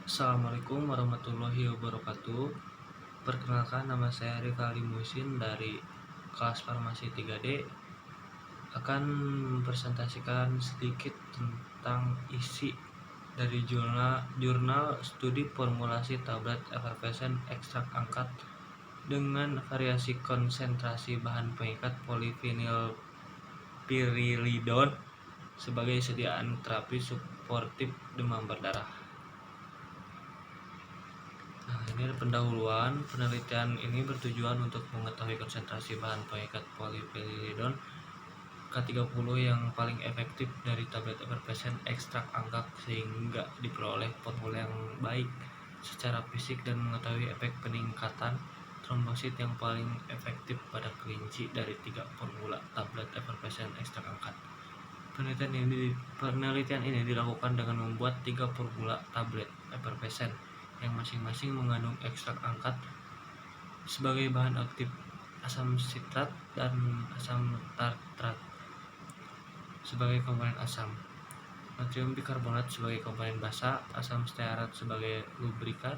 Assalamualaikum warahmatullahi wabarakatuh. Perkenalkan, nama saya Rivaldi Muhsin dari kelas Farmasi 3D, akan mempresentasikan sedikit tentang isi dari jurnal studi formulasi tablet efervescent ekstrak angkat dengan variasi konsentrasi bahan pengikat polivinil pirilidon sebagai sediaan terapi suportif demam berdarah. Nah, ini ada pendahuluan. Penelitian ini bertujuan untuk mengetahui konsentrasi bahan pengikat polivinilidon K30 yang paling efektif dari tablet efervescent ekstrak angkat sehingga diperoleh formula yang baik secara fisik dan mengetahui efek peningkatan trombosit yang paling efektif pada kelinci dari 3 formula tablet efervescent ekstrak angkat. Penelitian ini dilakukan dengan membuat 3 formula tablet efervescent yang masing-masing mengandung ekstrak angkat sebagai bahan aktif, asam sitrat dan asam tartrat sebagai komponen asam, natrium bikarbonat sebagai komponen basa, asam stearat sebagai lubrikan,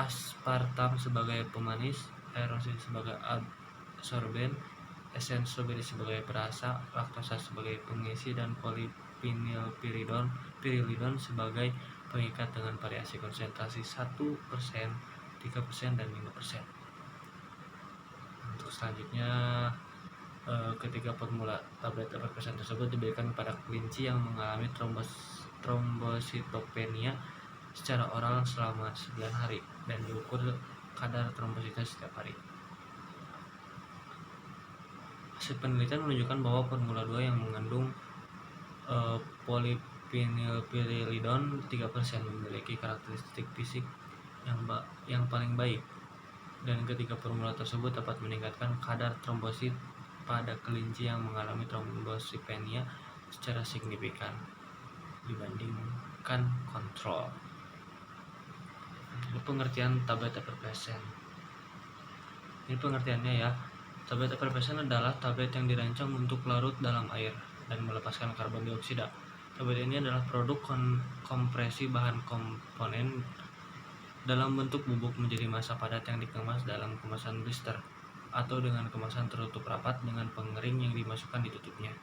aspartam sebagai pemanis, aerosin sebagai absorben, esen stroberi sebagai perasa, laktosa sebagai pengisi, dan pirilidon sebagai pengikat dengan variasi konsentrasi 1%, 3%, dan 5%. Untuk selanjutnya, ketiga formula tablet efervescent tersebut diberikan kepada kelinci yang mengalami trombositopenia secara oral selama 9 hari dan diukur kadar trombositnya setiap hari. Hasil penelitian menunjukkan bahwa formula 2 yang mengandung polivinilpirilidon 3% memiliki karakteristik fisik yang paling baik, dan ketiga formula tersebut dapat meningkatkan kadar trombosit pada kelinci yang mengalami trombositopenia secara signifikan dibandingkan kontrol. Ini pengertian tablet efervescent. Ini pengertiannya ya. Tablet efervescent adalah tablet yang dirancang untuk larut dalam air dan melepaskan karbon dioksida. Tablet ini adalah produk kompresi bahan komponen dalam bentuk bubuk menjadi massa padat yang dikemas dalam kemasan blister atau dengan kemasan tertutup rapat dengan pengering yang dimasukkan di tutupnya.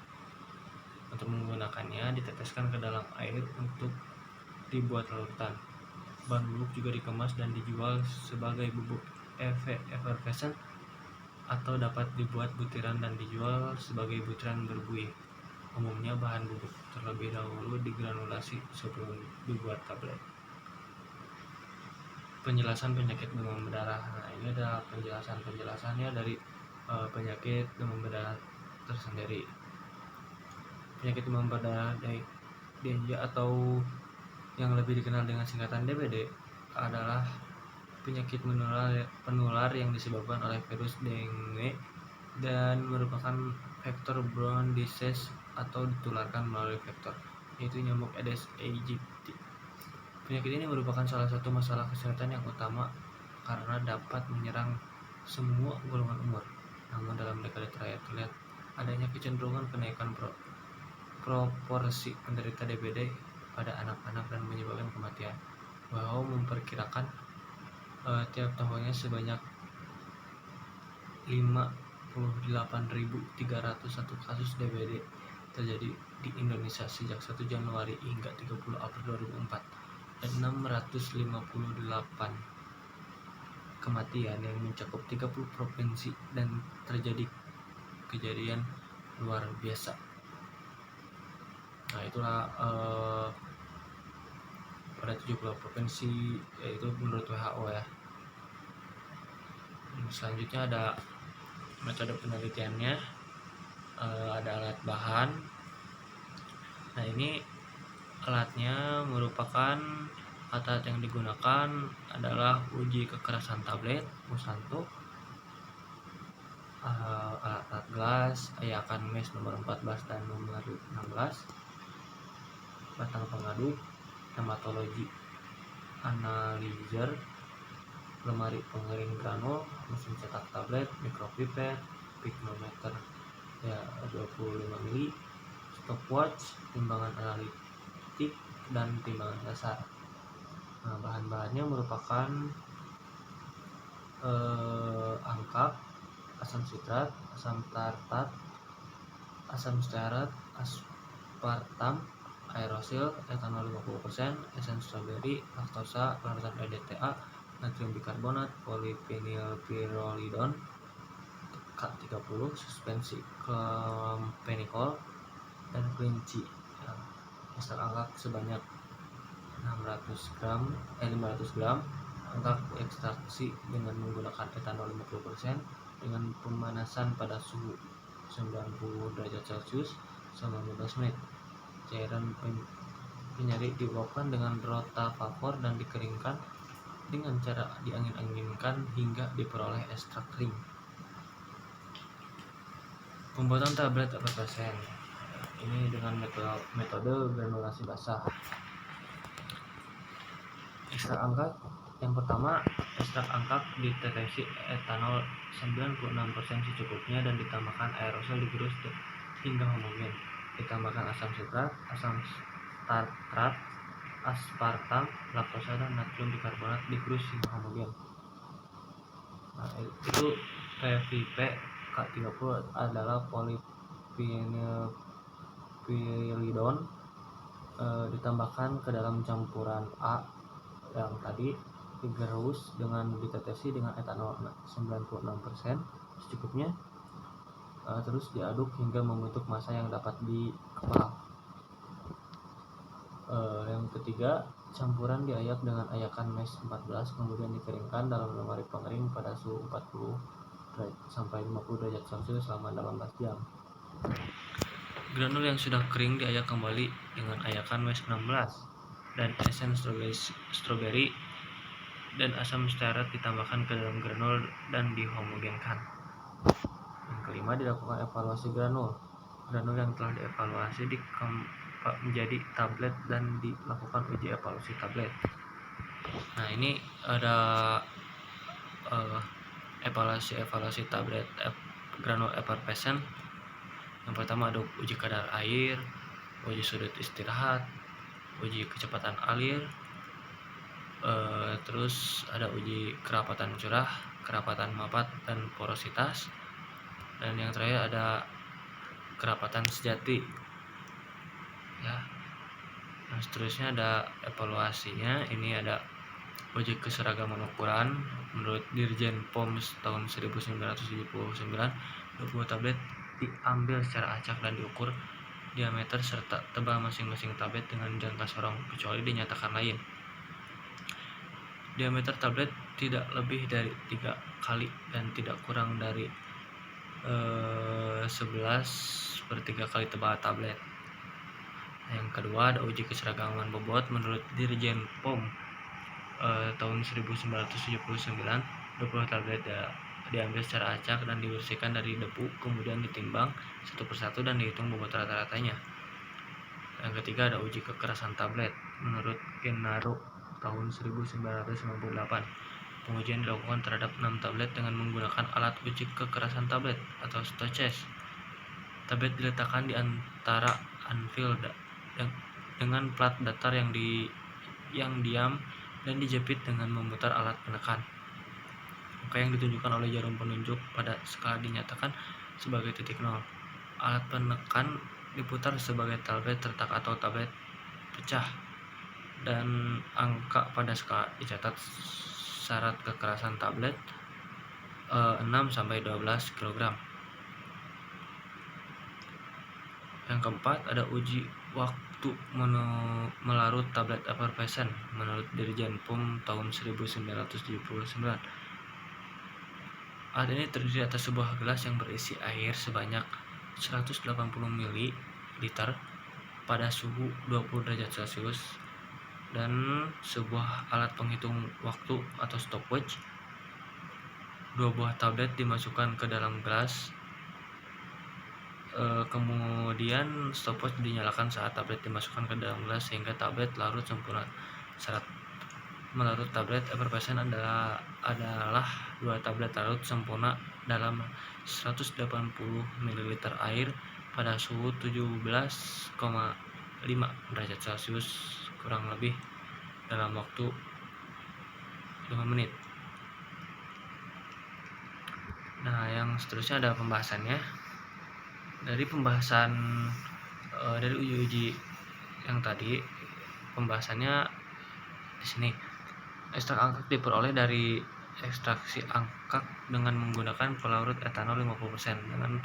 Untuk menggunakannya, diteteskan ke dalam air untuk dibuat larutan. Bahan bubuk juga dikemas dan dijual sebagai bubuk efervescent atau dapat dibuat butiran dan dijual sebagai butiran berbuih. Umumnya bahan bubuk terlebih dahulu digranulasi sebelum dibuat tablet. Penjelasan penyakit demam berdarah. Nah, ini ada penjelasannya dari penyakit demam berdarah tersendiri. Penyakit demam berdarah dengue atau yang lebih dikenal dengan singkatan DBD adalah penyakit penular yang disebabkan oleh virus dengue dan merupakan vektor borne disease atau ditularkan melalui vektor, yaitu nyamuk Aedes aegypti. Penyakit ini merupakan salah satu masalah kesehatan yang utama karena dapat menyerang semua golongan umur. Namun dalam dekade terakhir terlihat adanya kecenderungan kenaikan proporsi penderita DBD pada anak-anak dan menyebabkan kematian. WHO memperkirakan tiap tahunnya sebanyak 58.301 kasus DBD terjadi di Indonesia sejak 1 Januari hingga 30 April 2004. Dan 658 kematian yang mencakup 30 provinsi dan terjadi kejadian luar biasa. Nah, itulah pada 70 provinsi, yaitu menurut WHO ya. Selanjutnya ada metode penelitiannya, ada alat bahan. Nah, ini alatnya merupakan alat yang digunakan adalah uji kekerasan tablet Musanto, alat gelas, ayakan mesh nomor 14 dan nomor 16, batang pengaduk, hematologi analyzer, lemari pengering granul, mesin cetak tablet, mikropipet, pignometer ya 25 mili, stopwatch, timbangan analitik, dan timbangan dasar. Nah, bahan-bahannya merupakan angkap, asam sitrat, asam tartat, asam stearat, aspartam, aerosil, etanol 50%, esen stroberi, laktosa, larutan EDTA, natrium bikarbonat, polyphenylpyrrolidon, K30, suspensi chlorpenikol, dan kelinci. Ekstrak angkak sebanyak 500 gram. Angkak ekstraksi dengan menggunakan etanol 50% dengan pemanasan pada suhu 90 derajat Celcius selama 15 menit. Cairan penyari diuapkan dengan rotavapor dan dikeringkan dengan cara diangin-anginkan hingga diperoleh ekstrak kering. Pembuatan tablet effervescent ini dengan metode granulasi basah. Ekstrak angkak yang pertama, ekstrak angkak ditetesi etanol 96% secukupnya dan ditambahkan aerosol digerus hingga homogen. Ditambahkan asam sitrat, asam tartrat, aspartam, laktosa, dan natrium bikarbonat digerus hingga homogen. Nah, itu PVP K30 adalah polyphenylpyrrolidon ditambahkan ke dalam campuran A yang tadi digerus dengan ditetesi dengan etanol 96% secukupnya, terus diaduk hingga membentuk massa yang dapat dikepal. Yang ketiga, campuran diayak dengan ayakan mesh 14 kemudian dikeringkan dalam lemari pengering pada suhu 40 sampai 50 derajat Celcius selama 18 jam. Granul yang sudah kering diayak kembali dengan ayakan mesh 16 dan esen stroberi dan asam stearat ditambahkan ke dalam granul dan dihomogenkan. Yang kelima, dilakukan evaluasi granul. Granul yang telah dievaluasi menjadi tablet dan dilakukan uji evaluasi tablet. Nah, ini ada evaluasi tablet granul effervescent. Yang pertama ada uji kadar air, uji sudut istirahat, uji kecepatan alir, terus ada uji kerapatan curah, kerapatan mapat, dan porositas, dan yang terakhir ada kerapatan sejati ya. Nah, seterusnya ada evaluasinya. Ini ada uji keseragaman ukuran menurut Dirjen POM tahun 1979. 20 tablet diambil secara acak dan diukur diameter serta tebal masing-masing tablet dengan jangka sorong kecuali dinyatakan lain. Diameter tablet tidak lebih dari 3 kali dan tidak kurang dari 11/3 kali tebal tablet. Yang kedua ada uji keseragaman bobot menurut Dirjen POM tahun 1979. 20 tablet diambil secara acak dan dibersihkan dari debu, kemudian ditimbang satu persatu dan dihitung bobot rata-ratanya. Yang ketiga ada uji kekerasan tablet menurut Gennaro tahun 1998. Pengujian dilakukan terhadap 6 tablet dengan menggunakan alat uji kekerasan tablet atau Stoches. Tablet diletakkan di antara anvil dengan plat datar yang diam dan dijepit dengan memutar alat penekan. Angka yang ditunjukkan oleh jarum penunjuk pada skala dinyatakan sebagai titik nol. Alat penekan diputar sebagai tablet retak atau tablet pecah, dan angka pada skala dicatat. Syarat kekerasan tablet 6-12 kg. Yang keempat ada uji waktu melarut tablet effervescent menurut Dirjen POM tahun 1979. Alat ini terdiri atas sebuah gelas yang berisi air sebanyak 180 ml pada suhu 20 derajat Celcius dan sebuah alat penghitung waktu atau stopwatch. 2 buah tablet dimasukkan ke dalam gelas, kemudian stopwatch dinyalakan saat tablet dimasukkan ke dalam gelas sehingga tablet larut sempurna. Syarat melarut tablet effervescent adalah 2 tablet larut sempurna dalam 180 ml air pada suhu 17,5 derajat Celcius kurang lebih dalam waktu 5 menit. Nah, yang seterusnya ada pembahasannya. Dari pembahasan dari uji yang tadi, pembahasannya di sini. Ekstrak angkak diperoleh dari ekstraksi angkak dengan menggunakan pelarut etanol 50% dengan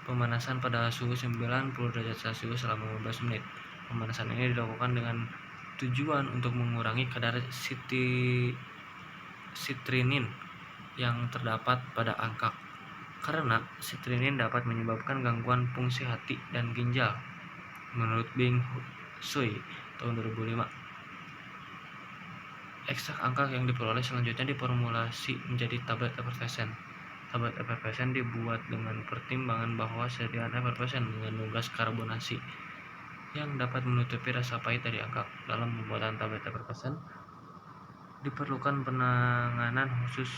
pemanasan pada suhu 90 derajat Celcius selama 15 menit. Pemanasan ini dilakukan dengan tujuan untuk mengurangi kadar sitrinin yang terdapat pada angkak, karena sitrinin dapat menyebabkan gangguan fungsi hati dan ginjal, menurut Bing Sui tahun 2005. Ekstrak angkak yang diperoleh selanjutnya diformulasi menjadi tablet efervescent. Tablet efervescent dibuat dengan pertimbangan bahwa sediaan efervescent mengandung gas karbonasi yang dapat menutupi rasa pahit dari angkak. Dalam pembuatan tablet efervescent diperlukan penanganan khusus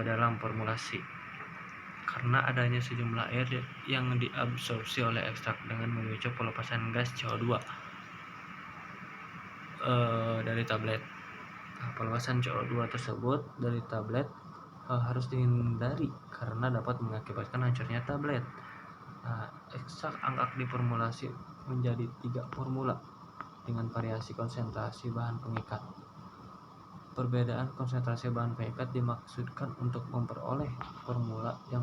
dalam formulasi, karena adanya sejumlah air yang diabsorpsi oleh ekstrak dengan memicu pelepasan gas CO2 dari tablet. Pelepasan CO2 tersebut dari tablet harus dihindari karena dapat mengakibatkan hancurnya tablet. Ekstrak angkak diformulasi menjadi 3 formula dengan variasi konsentrasi bahan pengikat. Perbedaan konsentrasi bahan pengikat dimaksudkan untuk memperoleh formula yang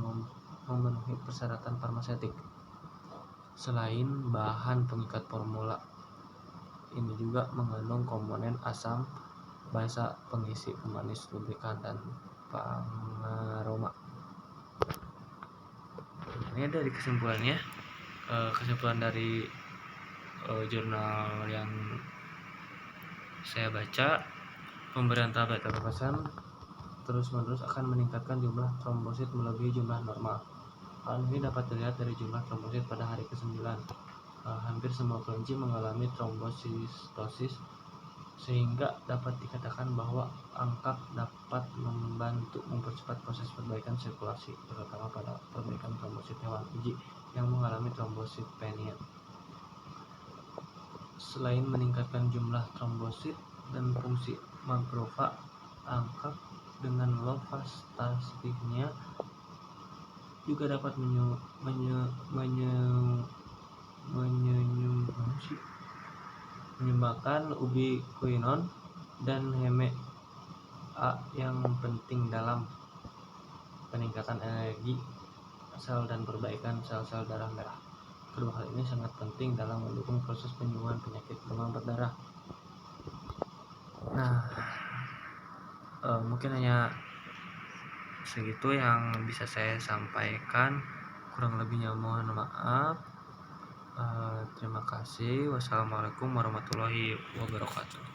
memenuhi persyaratan farmaseutik. Selain bahan pengikat, formula ini juga mengandung komponen asam, basa, pengisi, pemanis, lubrikan, dan pengaroma. Ini dari kesimpulannya. Kesimpulan dari jurnal yang saya baca, pemberian tablet efervescent terus-menerus akan meningkatkan jumlah trombosit melebihi jumlah normal. Hal ini dapat dilihat dari jumlah trombosit pada hari ke-9. Hampir semua kelinci mengalami trombositosis, sehingga dapat dikatakan bahwa angkak dapat membantu mempercepat proses perbaikan sirkulasi, terutama pada perbaikan trombosit hewan uji yang mengalami trombositopenia. Selain meningkatkan jumlah trombosit dan fungsi makrofa, angkak dengan low vastaspenia juga dapat menyumbangkan ubiquinon dan heme A yang penting dalam peningkatan energi sel dan perbaikan sel-sel darah merah. Kedua hal ini sangat penting dalam mendukung proses penyembuhan penyakit demam berdarah. Nah, mungkin hanya segitu yang bisa saya sampaikan, kurang lebihnya mohon maaf. Terima kasih. Wassalamualaikum warahmatullahi wabarakatuh.